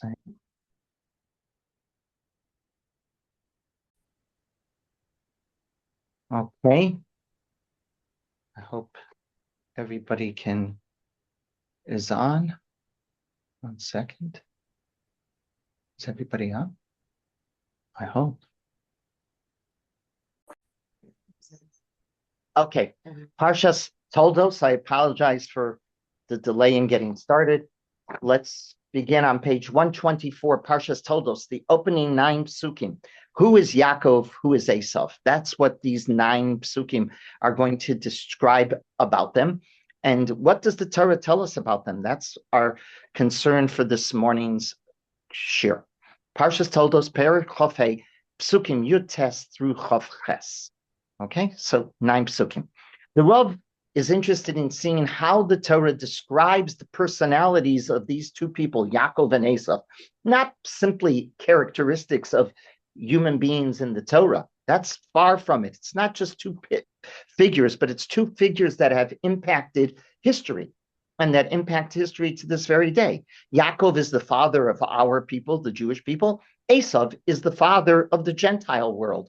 Same. Okay. I hope everybody is on. 1 second. Is everybody on? I hope. Okay. Parshas Toldot. I apologize for the delay in getting started. Let's begin on page 124, Parshas Toldot, the opening 9 psukim. Who is Yaakov? Who is Esav? That's what these 9 psukim are going to describe about them. And what does the Torah tell us about them? That's our concern for this morning's shir. Parshas Toldot, Perek Chof Hei, psukim Yud Tes through Chof Ches. Okay, so 9 psukim. The Rav is interested in seeing how the Torah describes the personalities of these two people, Yaakov and Esav, not simply characteristics of human beings in the Torah. That's far from it. It's not just two figures, but it's two figures that have impacted history and that impact history to this very day. Yaakov is the father of our people, the Jewish people. Esav is the father of the Gentile world.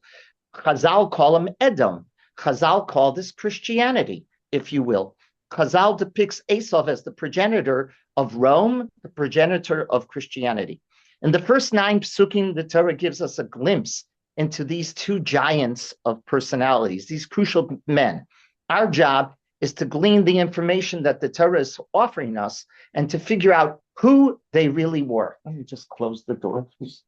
Chazal call him Edom. Chazal call this Christianity, if you will. Chazal depicts Esav as the progenitor of Rome, the progenitor of Christianity. In the first 9 psukim, the Torah gives us a glimpse into these two giants of personalities, these crucial men. Our job is to glean the information that the Torah is offering us and to figure out who they really were. Let me just close the door, please.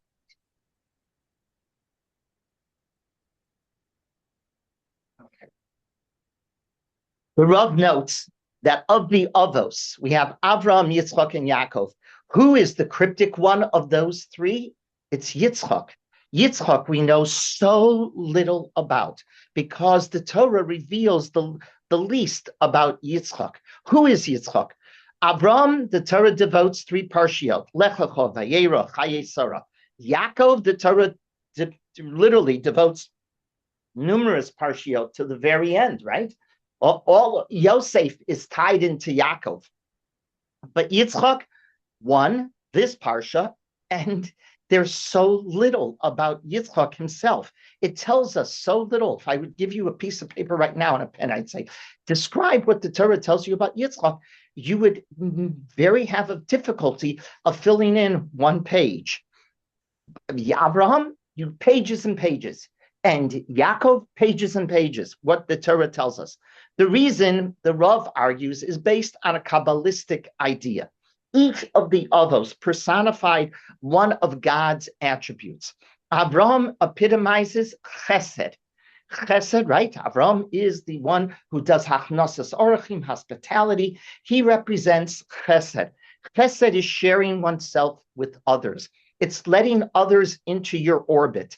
The Rav notes that of the Avos, we have Avraham, Yitzchak, and Yaakov. Who is the cryptic one of those 3? It's Yitzchak. Yitzchak we know so little about because the Torah reveals the least about Yitzchak. Who is Yitzchak? Avraham, the Torah devotes 3 parshiot, Lech Lecha, Vayera, Chayei Sarah. Yaakov, the Torah literally devotes numerous parshiot to the very end, right? All Yosef is tied into Yaakov, but Yitzchak won this parsha, and there's so little about Yitzchak himself. It tells us so little. If I would give you a piece of paper right now and a pen, I'd say, describe what the Torah tells you about Yitzchak. You would have a difficulty of filling in 1 page. Abraham, you pages and pages. And Yaakov, pages and pages, what the Torah tells us. The reason the Rav argues is based on a Kabbalistic idea. Each of the Avos personified one of God's attributes. Avraham epitomizes chesed. Chesed, right? Avraham is the one who does hachnosas orachim, hospitality. He represents chesed. Chesed is sharing oneself with others. It's letting others into your orbit.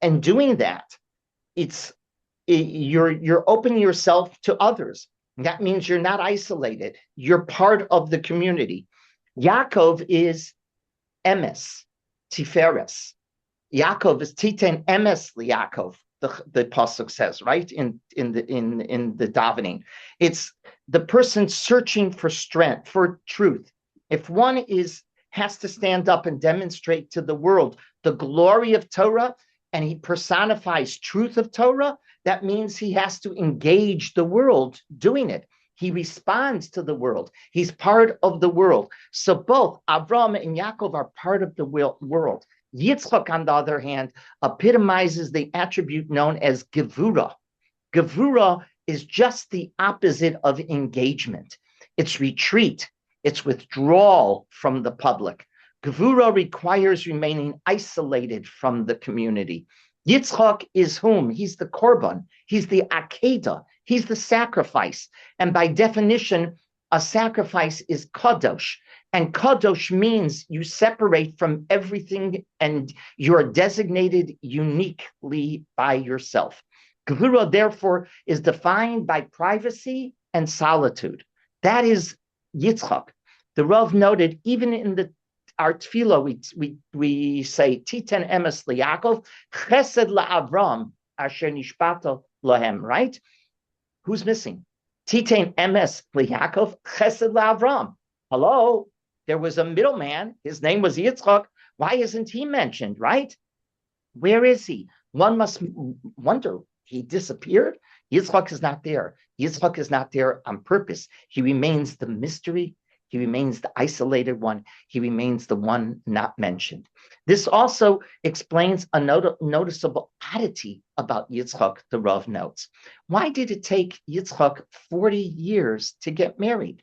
And doing that, you're opening yourself to others. That means you're not isolated. You're part of the community. Yaakov is emes, tiferes. Yaakov is titen emes liYaakov. The pasuk says, right, in the davening. It's the person searching for strength, for truth. If one has to stand up and demonstrate to the world the glory of Torah, and he personifies truth of Torah, that means he has to engage the world doing it. He responds to the world. He's part of the world. So both Avraham and Yaakov are part of the world. Yitzchak, on the other hand, epitomizes the attribute known as gevura. Gevura is just the opposite of engagement. It's retreat. It's withdrawal from the public. Gevura requires remaining isolated from the community. Yitzchak is whom? He's the korban. He's the akedah. He's the sacrifice. And by definition, a sacrifice is kadosh. And kadosh means you separate from everything and you're designated uniquely by yourself. Gevura, therefore, is defined by privacy and solitude. That is Yitzchak. The Rav noted, even in our tefillah, we say, Titen emes liYaakov, chesed la'Avram, asher nishpata lahem, right? Who's missing? Titen emes liYaakov, chesed la'Avram. Hello? There was a middleman. His name was Yitzchak. Why isn't he mentioned, right? Where is he? One must wonder, he disappeared? Yitzchak is not there. Yitzchak is not there on purpose. He remains the mystery. He remains the isolated one. He remains the one not mentioned. This also explains a noticeable oddity about Yitzchak, the Rav notes. Why did it take Yitzchak 40 years to get married?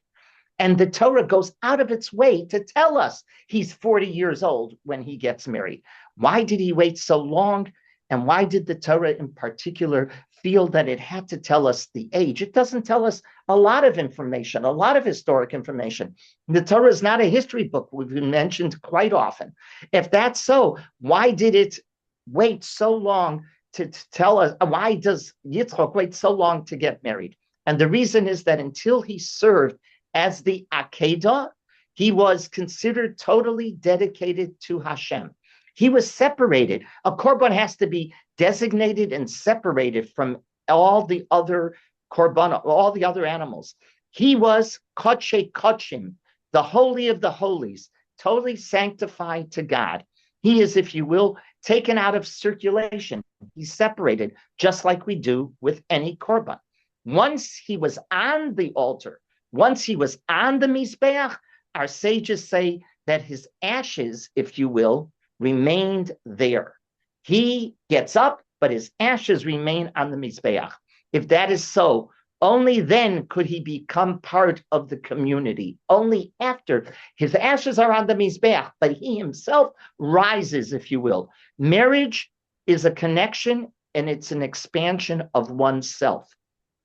And the Torah goes out of its way to tell us he's 40 years old when he gets married. Why did he wait so long? And why did the Torah in particular feel that it had to tell us the age? It doesn't tell us a lot of information, a lot of historic information. The Torah is not a history book. We've been mentioned quite often. If that's so, why did it wait so long to tell us? Why does Yitzchak wait so long to get married? And the reason is that until he served as the Akedah, he was considered totally dedicated to Hashem. He was separated. A korban has to be designated and separated from all the other korban, all the other animals. He was kodshe kodshim, the holy of the holies, totally sanctified to God. He is, if you will, taken out of circulation. He's separated, just like we do with any korban. Once he was on the altar, once he was on the Mizbeach, our sages say that his ashes, if you will, remained there. He gets up, but his ashes remain on the Mizbeach. If that is so, only then could he become part of the community. Only after his ashes are on the Mizbeach, but he himself rises, if you will. Marriage is a connection and it's an expansion of oneself.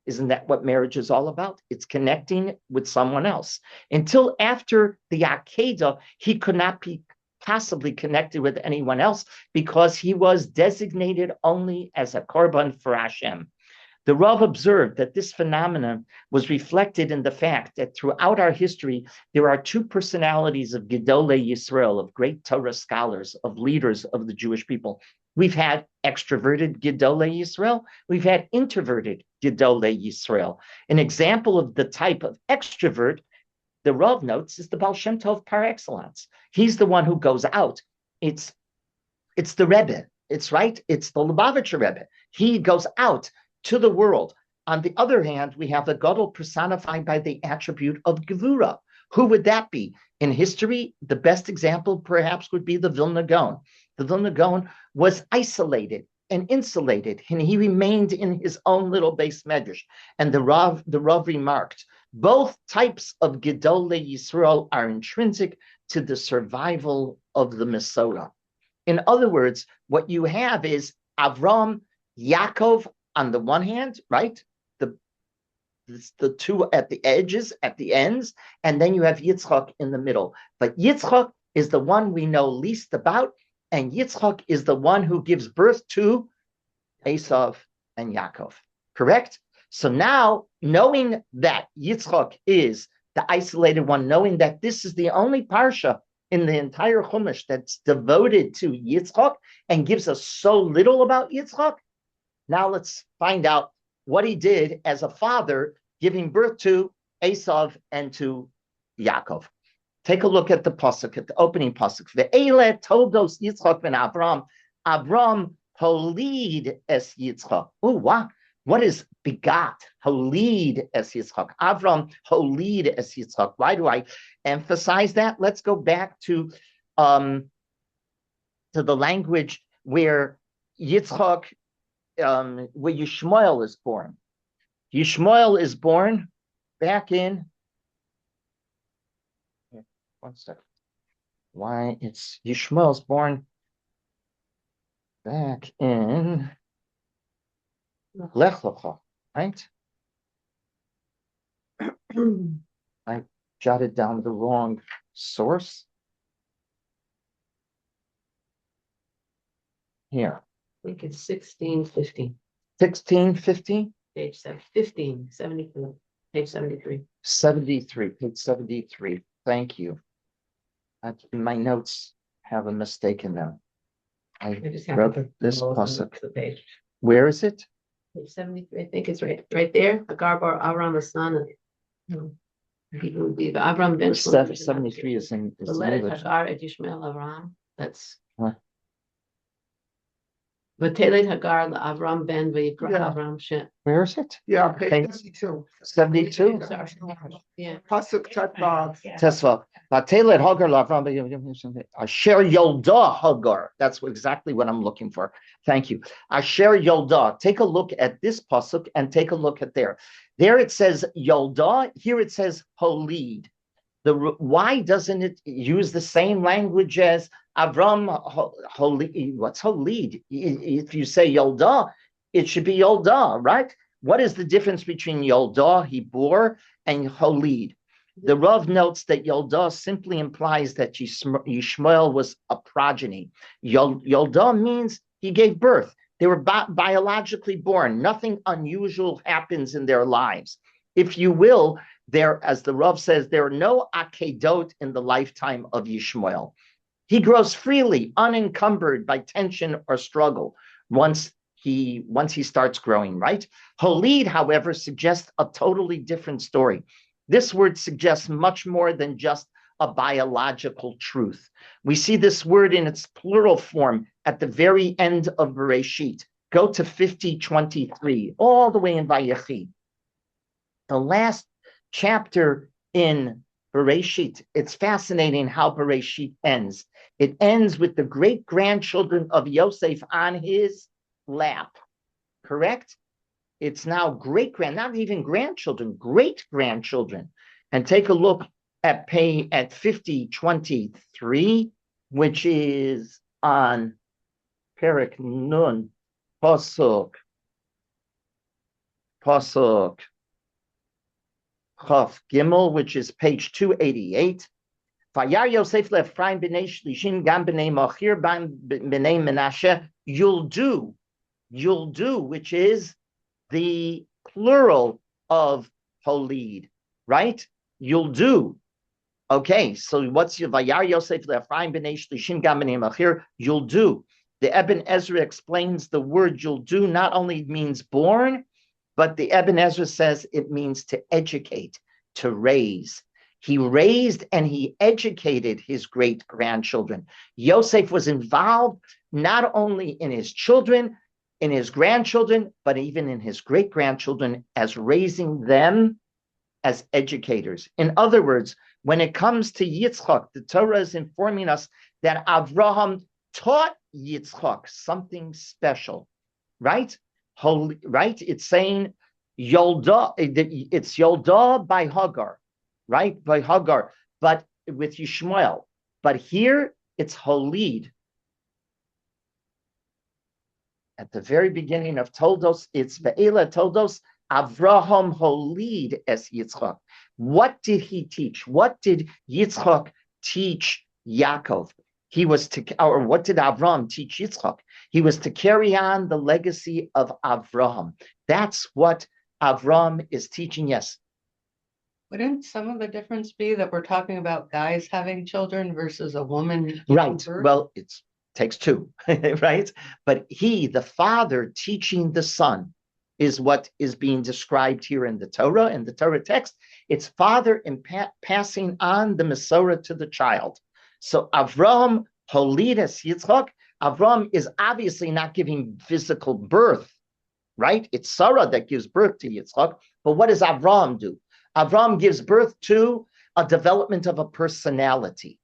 Isn't that what marriage is all about? It's connecting with someone else. Until after the Akedah, he could not be possibly connected with anyone else because he was designated only as a korban for Hashem. The Rav observed that this phenomenon was reflected in the fact that throughout our history, there are two personalities of Gedolei Yisrael, of great Torah scholars, of leaders of the Jewish people. We've had extroverted Gedolei Yisrael. We've had introverted Gedolei Yisrael. An example of the type of extrovert, the Rav notes, is the Baal Shem Tov par excellence. He's the one who goes out. It's the Rebbe. It's right. It's the Lubavitcher Rebbe. He goes out to the world. On the other hand, we have the Gadol personified by the attribute of Gevura. Who would that be? In history, the best example perhaps would be the Vilna Gaon. The Vilna Gaon was isolated and insulated, and he remained in his own little base medrash. And the Rav remarked, both types of Gedolei Yisrael are intrinsic to the survival of the Mesorah. In other words, what you have is Avram, Yaakov on the one hand, right? The two at the edges, at the ends, and then you have Yitzchak in the middle. But Yitzchak is the one we know least about, and Yitzchak is the one who gives birth to Esav and Yaakov. Correct? So now, knowing that Yitzchak is the isolated one, knowing that this is the only parsha in the entire Chumash that's devoted to Yitzchak and gives us so little about Yitzchak, now let's find out what he did as a father, giving birth to Esav and to Yaakov. Take a look at the pasuk, at the opening pasuk. Ve'ele Toldot Yitzchak ben Avram. Avram holid es Yitzchak. Oh, wow. What is begat? Holid es Yitzchak. Avram holid es Yitzchak. Why do I emphasize that? Let's go back to the language where Yitzchak, where Yishmael is born. Yishmael is born back in, one second. Why it's Yishmael's born back in Lech Lecha, right? I jotted down the wrong source. Here. I think it's 1650. 1650? Page 15, 74. Page 73. 73, page 73. Thank you. My notes have a mistake in them. I just wrote have this the pasuk. page. Where is it? Page 73. I think it's right there. The Garbar Aram Asana. Avram ben 73 is in English. Hagar et Yishmael Avram. That's Huh? Vatelet Hagar Avram ben Vayikra Yeah. Avram Shem. Where is it? Yeah, Okay. page 72. 72? Sorry. Yeah. Pasuk Tetvav. Tesla. Vatelet Hagar Lavram Asher Yolda Hagar. That's exactly what I'm looking for. Thank you. Asher Yolda. Take a look at this pasuk and take a look at there. There it says Yolda. Here it says Holid. Why doesn't it use the same language as Avram? What's Holid? If you say Yolda, it should be Yolda, right? What is the difference between Yolda, he bore, and Holid? The Rav notes that Yolda simply implies that Yishmael was a progeny. Yolda means he gave birth. They were biologically born. Nothing unusual happens in their lives. If you will, as the Rav says, there are no akedot in the lifetime of Yishmael. He grows freely, unencumbered by tension or struggle once he starts growing, right? Holid, however, suggests a totally different story. This word suggests much more than just a biological truth. We see this word in its plural form at the very end of Bereshit. Go to 50:23, all the way in Vayechi. The last chapter in Bereshit. It's fascinating how Bereshit ends. It ends with the great-grandchildren of Yosef on his lap, correct? It's now not even grandchildren, great-grandchildren. And take a look at 50:23, which is on Perek Nun, Pasuk Chaf Gimel, which is page 288. Vayar Yosef le'Ephraim b'nei Shlishim gam b'nei Machir b'nei Menashe Yuldu, which is the plural of Holid, right? Yuldu. Okay, so what's your Vayar Yosef le'Ephraim b'nei Shlishim gam b'nei Machir Yuldu? The Eben Ezra explains the word Yuldu not only means born, but the Eben Ezra says it means to educate, to raise. He raised and he educated his great-grandchildren. Yosef was involved not only in his children, in his grandchildren, but even in his great-grandchildren as raising them as educators. In other words, when it comes to Yitzchak, the Torah is informing us that Avraham taught Yitzchak something special, right? Holy, right? It's saying Yolda, it's Yolda by Hagar, right? By Hagar, but with Yishmael. But here it's Holid. At the very beginning of Toldos, it's Ve'ela Toldos, Avraham Holid es Yitzchak. What did he teach? What did Yitzchak teach Yaakov? He was or what did Avram teach Yitzchak? He was to carry on the legacy of Avraham. That's what Avram is teaching. Yes. Wouldn't some of the difference be that we're talking about guys having children versus a woman? Right. Well, it takes two, right? But the father teaching the son, is what is being described here in the Torah. In the Torah text, it's father passing on the Masorah to the child. So Avram Holid es Yitzchak, Avram is obviously not giving physical birth, right? It's Sarah that gives birth to Yitzchak. But what does Avram do? Avram gives birth to a development of a personality,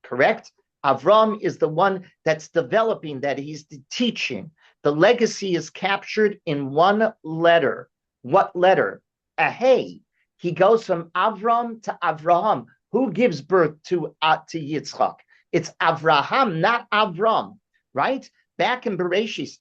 correct? Avram is the one that's developing that. He's teaching. The legacy is captured in one letter. What letter? A hey. He goes from Avram to Avraham. Who gives birth to Yitzchak? It's Avraham, not Avram, right? Back in Bereshit,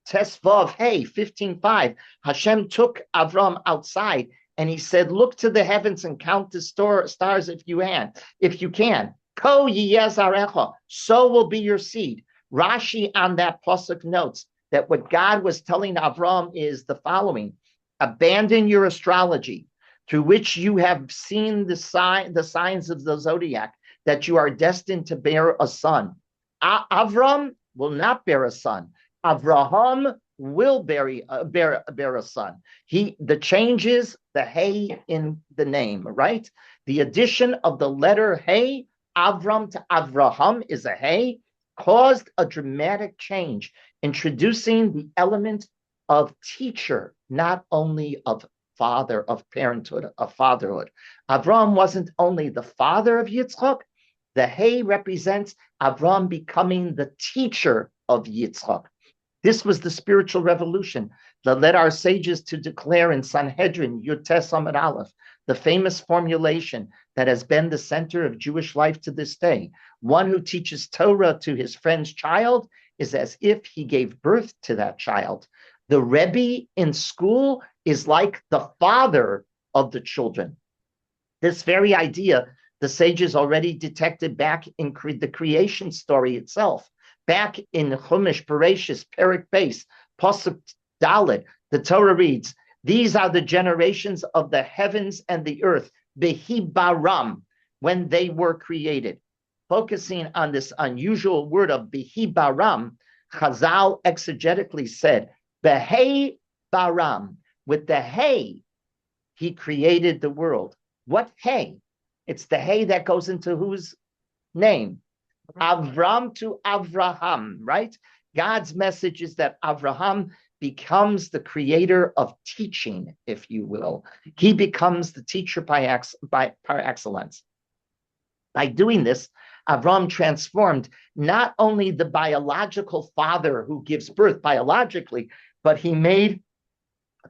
Tesvav, hey, 15:5, Hashem took Avram outside and he said, look to the heavens and count the stars if you can. Ko yiyezarecha, so will be your seed. Rashi on that pasuk notes that what God was telling Avram is the following: abandon your astrology, through which you have seen the signs of the zodiac, that you are destined to bear a son. Avram will not bear a son. Avraham will bear a son. The change is the hey in the name, right? The addition of the letter hey, Avram to Avraham is a hey, caused a dramatic change, introducing the element of teacher, not only of father, of parenthood, of fatherhood. Avram wasn't only the father of Yitzchak, the hey represents Avram becoming the teacher of Yitzchak. This was the spiritual revolution that led our sages to declare in Sanhedrin, Yud Tes Amud Aleph, the famous formulation that has been the center of Jewish life to this day. One who teaches Torah to his friend's child is as if he gave birth to that child. The Rebbe in school is like the father of the children. This very idea, the sages already detected back in the creation story itself. Back in Chumash Bereshis, Perek Beis, Pasuk Dalet, the Torah reads, "These are the generations of the heavens and the earth, Behibaram, when they were created." Focusing on this unusual word of Behibaram, Chazal exegetically said, Behei Baram, with the hay, he created the world. What hay? It's the hay that goes into whose name? Avram to Avraham, right? God's message is that Avraham becomes the creator of teaching, if you will. He becomes the teacher par excellence. By doing this, Avram transformed not only the biological father who gives birth biologically, but he made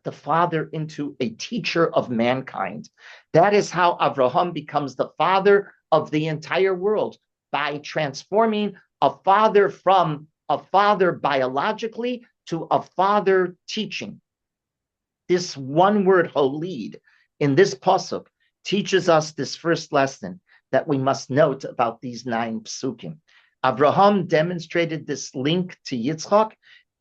the father into a teacher of mankind. That is how Avraham becomes the father of the entire world, by transforming a father from a father biologically to a father teaching. This one word, holid, in this pasuk teaches us this first lesson that we must note about these 9 psukim. Avraham demonstrated this link to Yitzchak,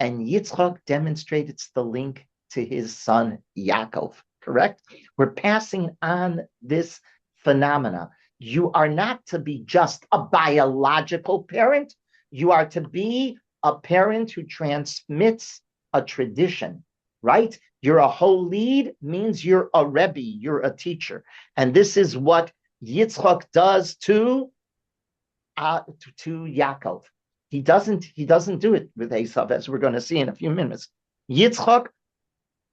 and Yitzchak demonstrated the link to his son Yaakov, correct? We're passing on this phenomena. You are not to be just a biological parent. You are to be a parent who transmits a tradition, right? You're a holid, means you're a rebbe, you're a teacher. And this is what Yitzchak does to Yaakov. He doesn't do it with Esav, as we're going to see in a few minutes. Yitzchak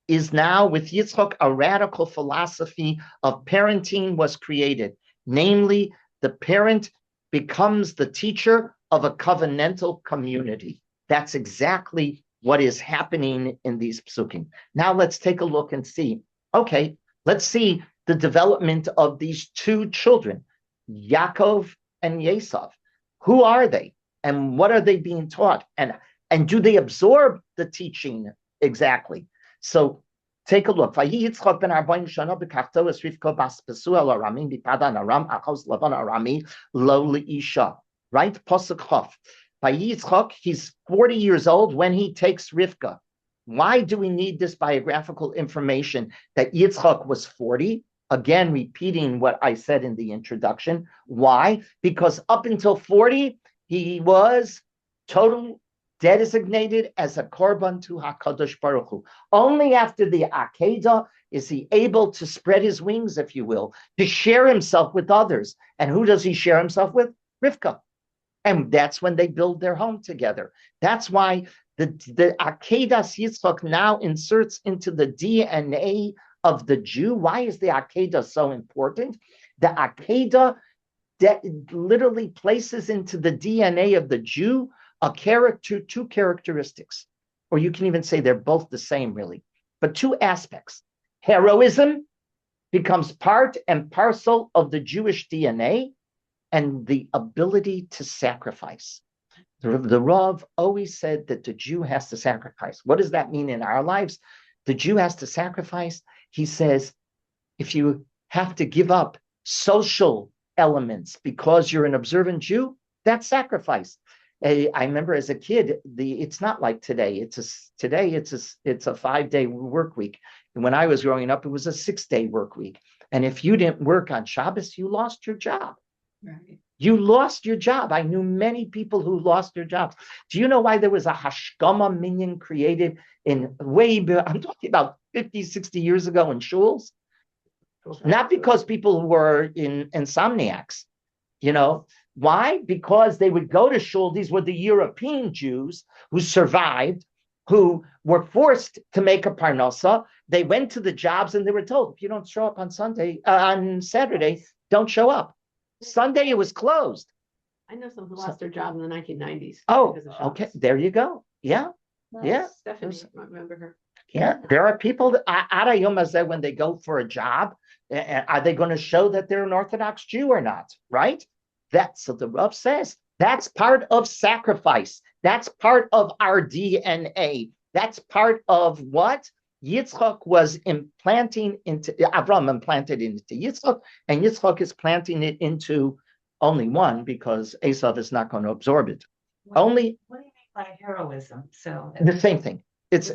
is now, with Yitzchak, a radical philosophy of parenting was created. Namely, the parent becomes the teacher of a covenantal community. That's exactly what is happening in these psukim. Now let's take a look and see. Okay, let's see the development of these 2 children, Yaakov and Esav. Who are they? And what are they being taught? And do they absorb the teaching exactly? So take a look. Right? Pasuk Chaf. By Yitzchak, he's 40 years old when he takes Rivka. Why do we need this biographical information that Yitzchak was 40? Again, repeating what I said in the introduction. Why? Because up until 40, he was totally designated as a korban to HaKadosh Baruch Hu. Only after the Akedah is he able to spread his wings, if you will, to share himself with others. And who does he share himself with? Rivka. And that's when they build their home together. That's why the Akedah Yitzchak now inserts into the DNA of the Jew. Why is the Akedah so important? The Akedah literally places into the DNA of the Jew two characteristics, or you can even say they're both the same, really, but 2 aspects. Heroism becomes part and parcel of the Jewish DNA, and the ability to sacrifice. The Rav always said that the Jew has to sacrifice. What does that mean in our lives? The Jew has to sacrifice. He says, if you have to give up social elements because you're an observant Jew, that's sacrifice. I remember as a kid, it's not like today. Today it's a 5-day work week. And when I was growing up, it was a 6-day work week. And if you didn't work on Shabbos, you lost your job. Right. You lost your job. I knew many people who lost their jobs. Do you know why there was a hashkama minyan created I'm talking about 50, 60 years ago in shuls? Not because people were insomniacs, you know. Why? Because they would go to shul. These were the European Jews who survived, who were forced to make a parnasa. They went to the jobs and they were told, if you don't show up on Saturday, don't show up. Sunday, it was closed. I know some who lost their job in the 1990s. Oh, because of okay. shops. There you go. Yeah. Yeah. Stephanie, I remember her. Yeah. There are people that Ara Yom Hazeh, when they go for a job, are they going to show that they're an Orthodox Jew or not? Right? That's what the Rav says. That's part of sacrifice. That's part of our DNA. That's part of what Yitzchak was implanting into, Avram implanted into Yitzchak, and Yitzchak is planting it into only one because Esav is not going to absorb it. What Only do you mean by heroism? So the same thing.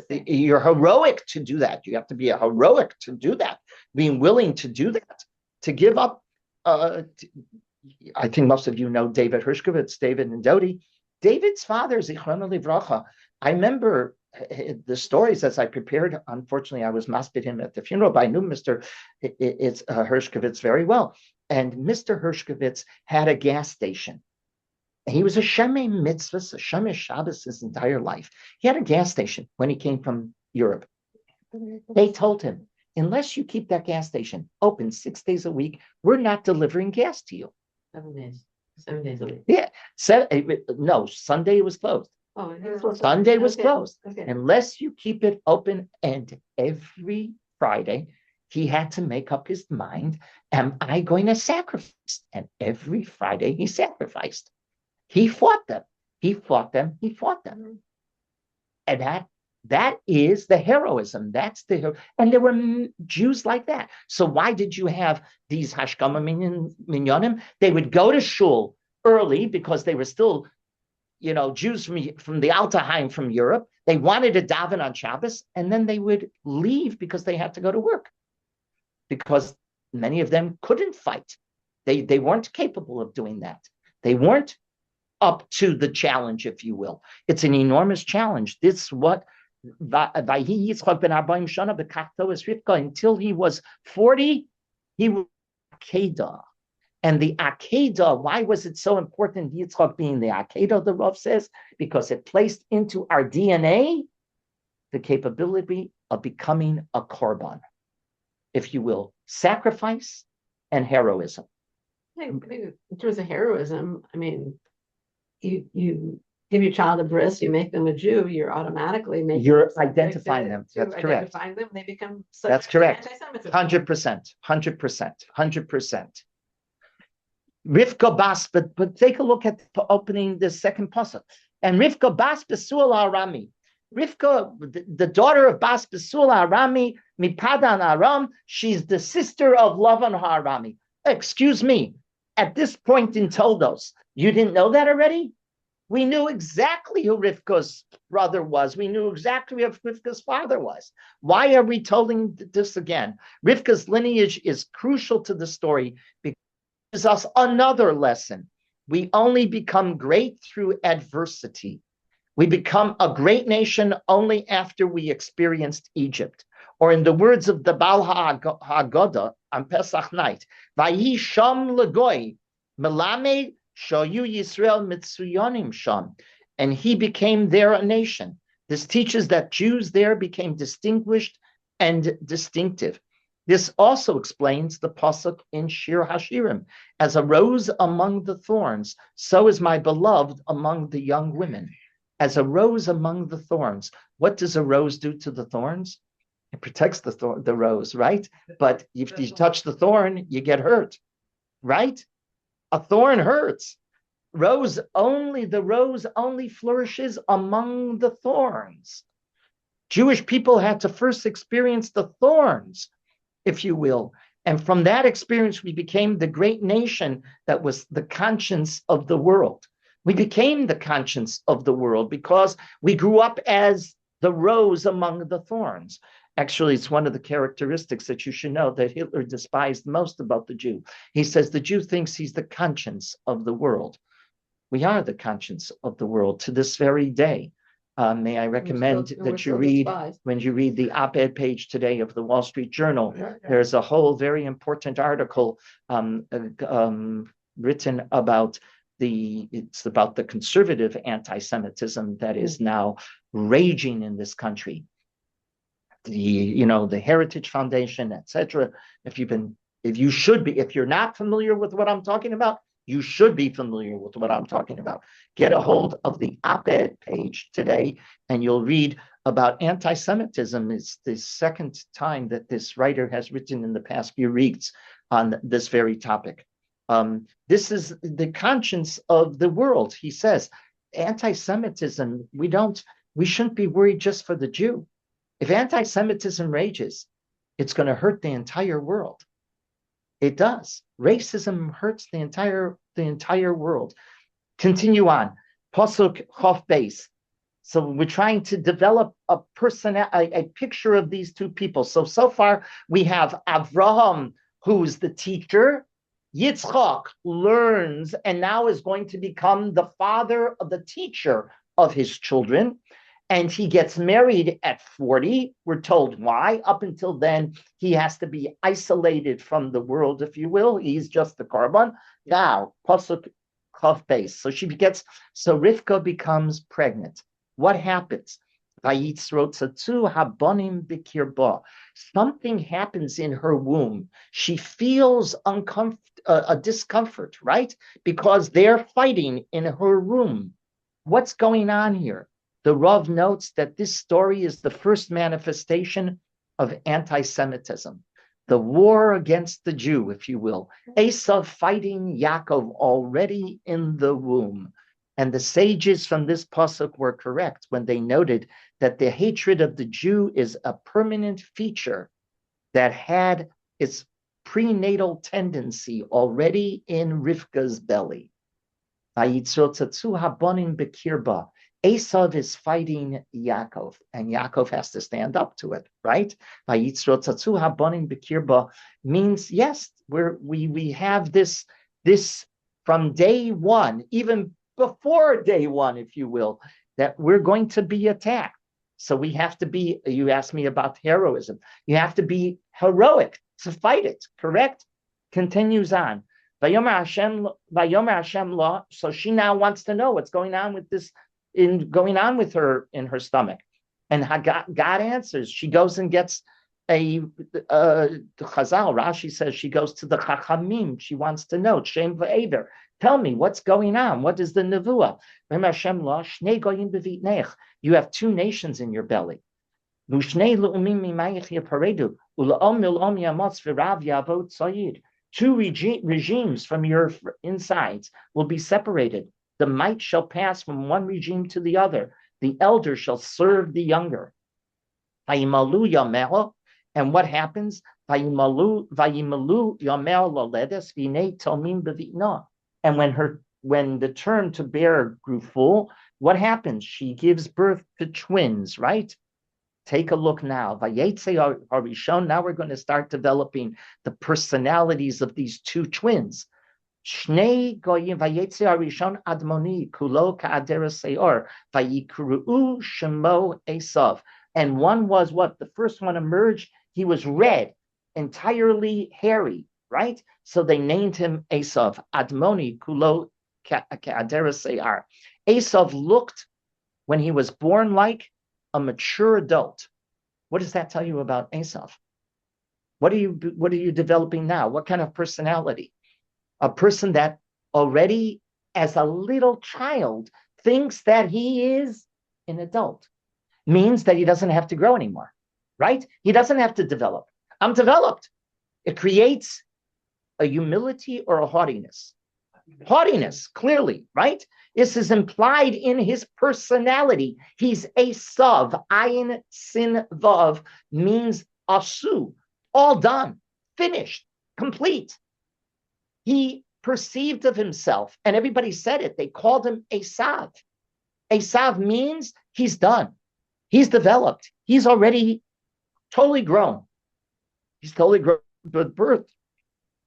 You're heroic to do that. You have to be a heroic to do that. Being willing to do that, to give up. I think most of you know David Hershkovitz, David and Dodi. David's father, Zichrono Livracha. I remember the stories as I prepared. Unfortunately, I was maspid him at the funeral, but I knew Mr. Hershkovitz very well. And Mr. Hershkovitz had a gas station. He was a Shemei Mitzvahs, a Shemei Shabbos his entire life. He had a gas station when he came from Europe. They told him, unless you keep that gas station open 6 days a week, we're not delivering gas to you. 7 days. 7 days a week. Yeah. No, Sunday was closed. Oh, it was closed. Sunday was Okay, closed. okay. Unless you keep it open. And every Friday, he had to make up his mind, am I going to sacrifice? And every Friday he sacrificed. He fought them. He fought them. He fought them. And that is the heroism. That's the and there were Jews like that. So why did you have these hashkama minyanim? They would go to shul early because they were still, Jews from the Altaheim from Europe. They wanted to daven on Shabbos, and then they would leave because they had to go to work. Because many of them couldn't fight. They weren't capable of doing that. They weren't up to the challenge, if you will. It's an enormous challenge. This is what until he was 40, he was Akedah. And the Akedah, why was it so important, Yitzchak being the Akedah, the Rav says? Because it placed into our DNA the capability of becoming a korban, if you will, sacrifice and heroism. I think in terms of heroism, I mean, you give your child a bris, you make them a Jew, you're automatically making You're identifying them. That's correct. Identifying them, they become That's correct. 100%. 100%. Rivka Bas, but take a look at opening the second pasuk. And Rivka Bas Besuel Arami. Rivka, the daughter of Bas Besuel Arami, Mipadan Aram, she's the sister of Lavan Harami. Excuse me, at this point in Toldos, you didn't know that already? We knew exactly who Rivka's brother was. We knew exactly who Rivka's father was. Why are we telling this again? Rivka's lineage is crucial to the story because it gives us another lesson. We only become great through adversity. We become a great nation only after we experienced Egypt. Or in the words of the Baal HaGodah on Pesach night, Vayi Sham Legoy, Melamed Shoyu Yisrael Mitsuyonim Sham. And he became there a nation. This teaches that Jews there became distinguished and distinctive. This also explains the pasuk in Shir Hashirim. As a rose among the thorns, so is my beloved among the young women. As a rose among the thorns. What does a rose do to the thorns? It protects the rose, right? But if you touch the thorn, you get hurt, right? A thorn hurts. The rose only flourishes among the thorns. Jewish people had to first experience the thorns, if you will. And from that experience, we became the great nation that was the conscience of the world. We became the conscience of the world because we grew up as the rose among the thorns. Actually, it's one of the characteristics that you should know that Hitler despised most about the Jew. He says the Jew thinks he's the conscience of the world. We are the conscience of the world to this very day. May I recommend that you read, when you read the op-ed page today of the Wall Street Journal, there's a whole very important article written about it's about the conservative anti-Semitism that is now raging in this country. The Heritage Foundation, etc. If you're not familiar with what I'm talking about, you should be familiar with what I'm talking about. Get a hold of the op-ed page today, and you'll read about anti-Semitism. It's the second time that this writer has written in the past few weeks on this very topic. This is the conscience of the world. He says, anti-Semitism, we shouldn't be worried just for the Jew. If anti-Semitism rages, it's going to hurt the entire world. It does. Racism hurts the entire world. Continue on. Pasuk Chof Beis. So we're trying to develop a picture of these two people. So far we have Avraham, who's the teacher. Yitzchak learns and now is going to become the father of the teacher of his children. And he gets married at 40. We're told why. Up until then, he has to be isolated from the world, if you will. He's just the korban. Now, pasuk Chof Beis. So Rivka becomes pregnant. What happens? Something happens in her womb. She feels a discomfort, right? Because they're fighting in her womb. What's going on here? The Rav notes that this story is the first manifestation of anti-Semitism, the war against the Jew, if you will. Esav fighting Yaakov already in the womb. And the sages from this pasuk were correct when they noted that the hatred of the Jew is a permanent feature that had its prenatal tendency already in Rivka's belly. Esav is fighting Yaakov, and Yaakov has to stand up to it, right? Means, yes, we have this from day one, even before day one, if you will, that we're going to be attacked. So we have to be, you asked me about heroism, you have to be heroic to fight it, correct? Continues on. Vayomer Hashem lo, so she now wants to know what's going on with this, going on with her in her stomach. And God answers. She goes and gets the Chazal, Rashi says she goes to the Chachamim. She wants to know, Shem v'Ever, tell me what's going on. What is the Nevuah? You have two nations in your belly. Two regimes from your insides will be separated. The might shall pass from one regime to the other. The elder shall serve the younger. And what happens? And when the term to bear grew full, what happens? She gives birth to twins, right? Take a look now. Now we're going to start developing the personalities of these two twins. Shnei goyim vayetze harishon admoni kulo ka'adera seor vayikru'u shemo Esav. And one was what? The first one emerged. He was red, entirely hairy, right? So they named him Esav. Admoni kulo ka'adera seor. Esav looked, when he was born, like a mature adult. What does that tell you about Esav? What are you developing now? What kind of personality? A person that already, as a little child, thinks that he is an adult. Means that he doesn't have to grow anymore, right? He doesn't have to develop. I'm developed. It creates a humility or a haughtiness. Haughtiness, clearly, right? This is implied in his personality. He's Esav. Ayin sin vav means asu, all done, finished, complete. He perceived of himself, and everybody said it. They called him Esav. Esav means he's done. He's developed. He's already totally grown. He's totally grown with birth.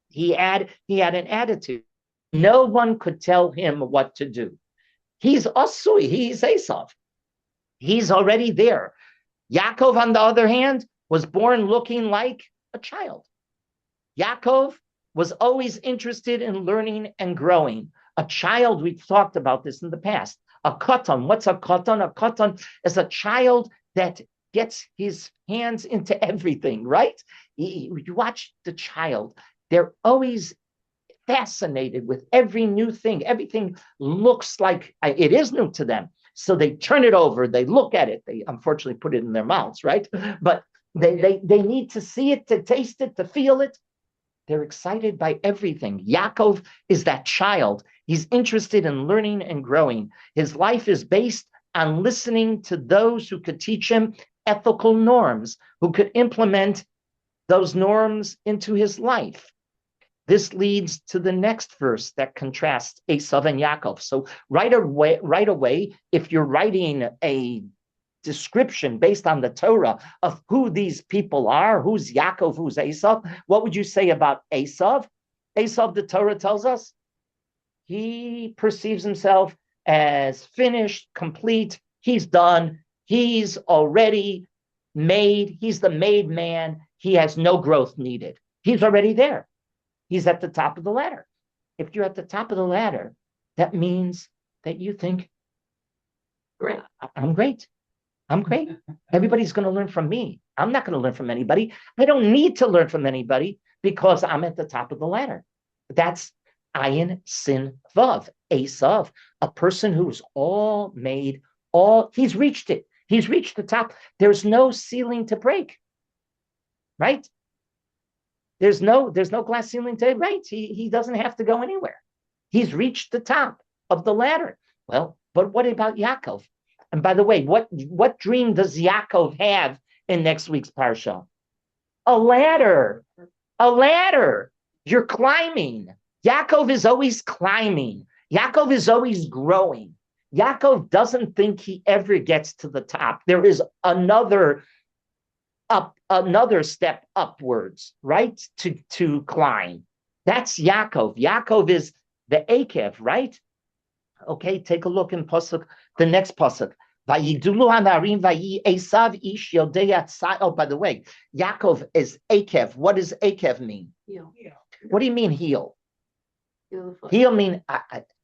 He had an attitude. No one could tell him what to do. He's Asui, he's Esav. He's already there. Yaakov, on the other hand, was born looking like a child. Yaakov was always interested in learning and growing. A child, we've talked about this in the past. A katan, what's a katan? A katan is a child that gets his hands into everything, right? You watch the child, they're always fascinated with every new thing. Everything looks like it is new to them. So they turn it over, they look at it, they unfortunately put it in their mouths, right? But they need to see it, to taste it, to feel it. They're excited by everything. Yaakov is that child. He's interested in learning and growing. His life is based on listening to those who could teach him ethical norms, who could implement those norms into his life. This leads to the next verse that contrasts Esav and Yaakov. So right away, if you're writing a description based on the Torah of who these people are, who's Yaakov, who's Esav, what would you say about Esav? Esav, the Torah tells us, he perceives himself as finished, complete. He's done. He's already made. He's the made man. He has no growth needed. He's already there. He's at the top of the ladder. If you're at the top of the ladder, that means that you think, Great. I'm great. I'm great. Everybody's going to learn from me. I'm not going to learn from anybody. I don't need to learn from anybody because I'm at the top of the ladder. That's Ayin Sin Vav, Esav, a person who's all made, he's reached it. He's reached the top. There's no ceiling to break, right? There's no glass ceiling to break. He doesn't have to go anywhere. He's reached the top of the ladder. Well, but what about Yaakov? And by the way, what dream does Yaakov have in next week's parsha? A ladder. A ladder. You're climbing. Yaakov is always climbing. Yaakov is always growing. Yaakov doesn't think he ever gets to the top. There is another step upwards, right? To climb. That's Yaakov. Yaakov is the Akev, right? Okay, take a look in pasuk, the next pasuk. Vayigdulu hanarim vayi Esav ish yodei atzai. Oh, by the way, Yaakov is Akev. What does Akev mean? Heel. What do you mean heel? Heel the foot. Heel mean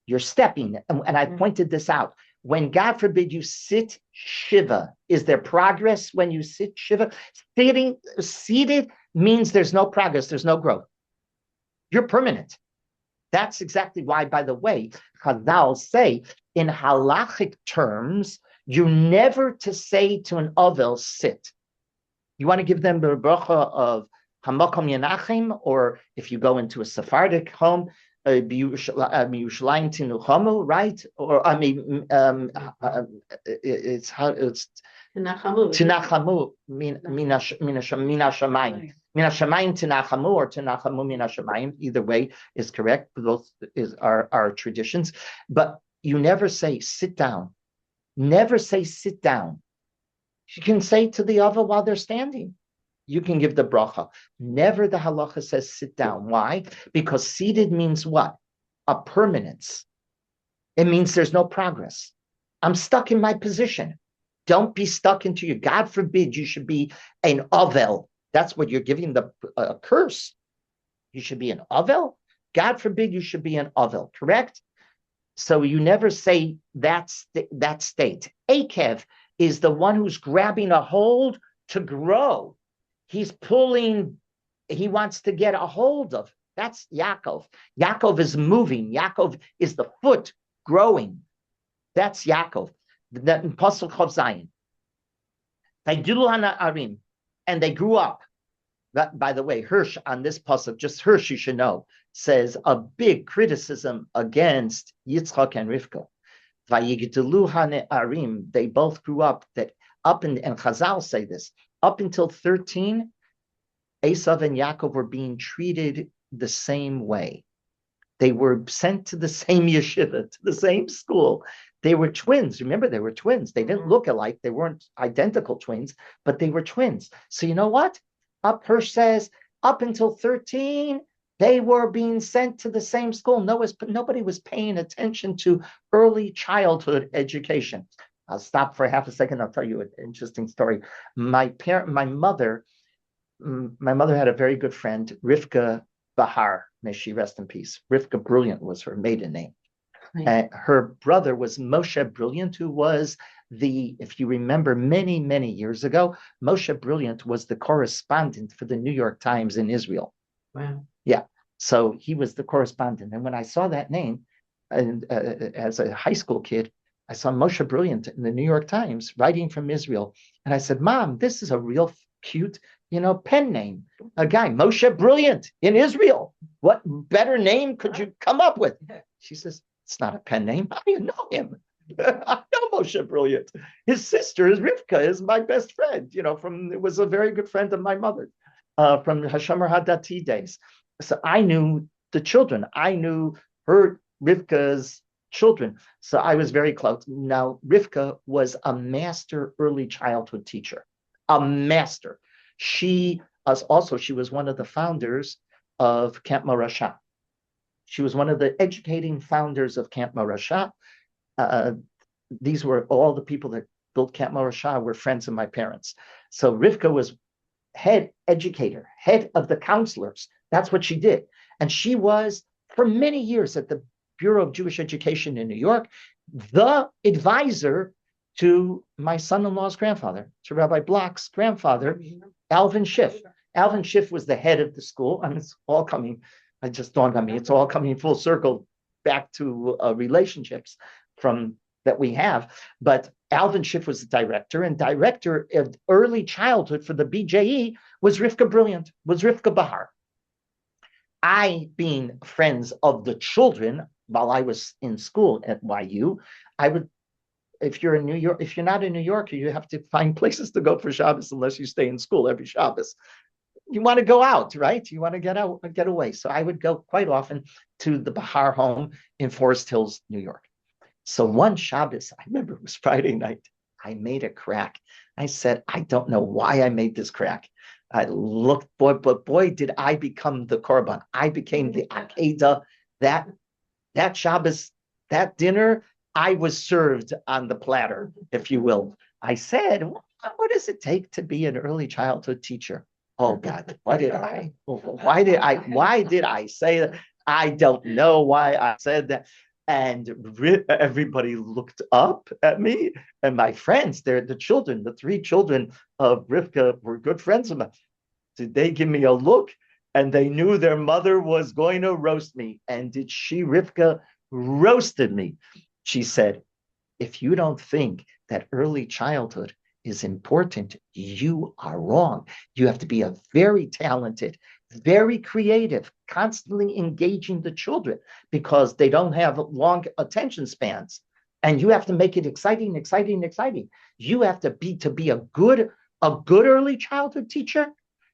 you're stepping, and I pointed this out. When, God forbid, you sit shiva, is there progress when you sit shiva? Seated means there's no progress, there's no growth. You're permanent. That's exactly why, by the way, Chazal say in halachic terms, you're never to say to an Ovel, sit. You want to give them the bracha of Hamakom Yenachim, or if you go into a Sephardic home, Yerushalayim Tinuchamu, right? Or I mean, it's Tinachamu Minashamayim. Minashamayim Tinachamu or Tinachamu Minashamayim. Either way is correct. Both are traditions. But you never say sit down. Never say sit down. You can say to the other while they're standing. You can give the bracha. Never the halacha says sit down. Why? Because seated means what? A permanence. It means there's no progress. I'm stuck in my position. Don't be stuck into your, God forbid you should be an Ovel. That's what you're giving the curse. You should be an Ovel. God forbid you should be an Ovel, correct? So you never say that state. Akev is the one who's grabbing a hold to grow. He's pulling, he wants to get a hold of. That's Yaakov. Yaakov is moving. Yaakov is the foot growing. That's Yaakov. The Pasuk Chav Zayin. Arim, and they grew up. That, by the way, Hirsch on this pasuk, just Hirsch, you should know, says a big criticism against Yitzchak and Rivka. Vayigdelu Arim, they both grew up. That up and Chazal say this. Up until 13, Esav and Yaakov were being treated the same way. They were sent to the same yeshiva, to the same school. They were twins. Remember, they were twins. They didn't look alike. They weren't identical twins, but they were twins. So you know what? Hirsch says, up until 13, they were being sent to the same school. Nobody was paying attention to early childhood education. I'll stop for half a second. I'll tell you an interesting story. My mother had a very good friend, Rivka Bahar. May she rest in peace. Rivka Brilliant was her maiden name. Her brother was Moshe Brilliant, who was if you remember many, many years ago, Moshe Brilliant was the correspondent for the New York Times in Israel. Wow. Yeah. So he was the correspondent. And when I saw that name, and as a high school kid, I saw Moshe Brilliant in the New York Times writing from Israel. And I said, Mom, this is a real cute, pen name. A guy, Moshe Brilliant in Israel. What better name could you come up with? She says, it's not a pen name. How do you know him? I know Moshe Brilliant. His sister is Rivka, is my best friend, it was a very good friend of my mother from Hashomer Hadati days. So I knew the children. I knew Rivka's children. So I was very close. Now, Rivka was a master early childhood teacher, a master. She was one of the founders of Camp Morasha. She was one of the educating founders of Camp Morasha. These were all the people that built Camp Morasha were friends of my parents. So Rivka was head educator, head of the counselors. That's what she did. And she was, for many years at the Bureau of Jewish Education in New York, the advisor to my son-in-law's grandfather, to Rabbi Block's grandfather, Alvin Schiff. Alvin Schiff was the head of the school. It's all coming, it just dawned on me, it's all coming full circle back to relationships that we have. But Alvin Schiff was the director, and director of early childhood for the BJE was Rivka Bahar. I, being friends of the children while I was in school at YU, if you're not in New York, you have to find places to go for Shabbos unless you stay in school every Shabbos. You want to go out, right? You want to get away. So I would go quite often to the Bahar home in Forest Hills, New York. So one Shabbos, I remember it was Friday night, I made a crack. I said, I don't know why I made this crack. I looked, boy, did I become the korban. I became the Akedah. That Shabbos, that dinner, I was served on the platter, if you will. I said, what does it take to be an early childhood teacher? Oh God, why did I say that? I don't know why I said that. And everybody looked up at me, and my friends, the 3 children of Rivka were good friends of mine. Did they give me a look? And they knew their mother was going to roast me. And Rivka roasted me. She said, if you don't think that early childhood is important, you are wrong. You have to be a very talented, very creative, constantly engaging the children because they don't have long attention spans. And you have to make it exciting. You have to be a good early childhood teacher.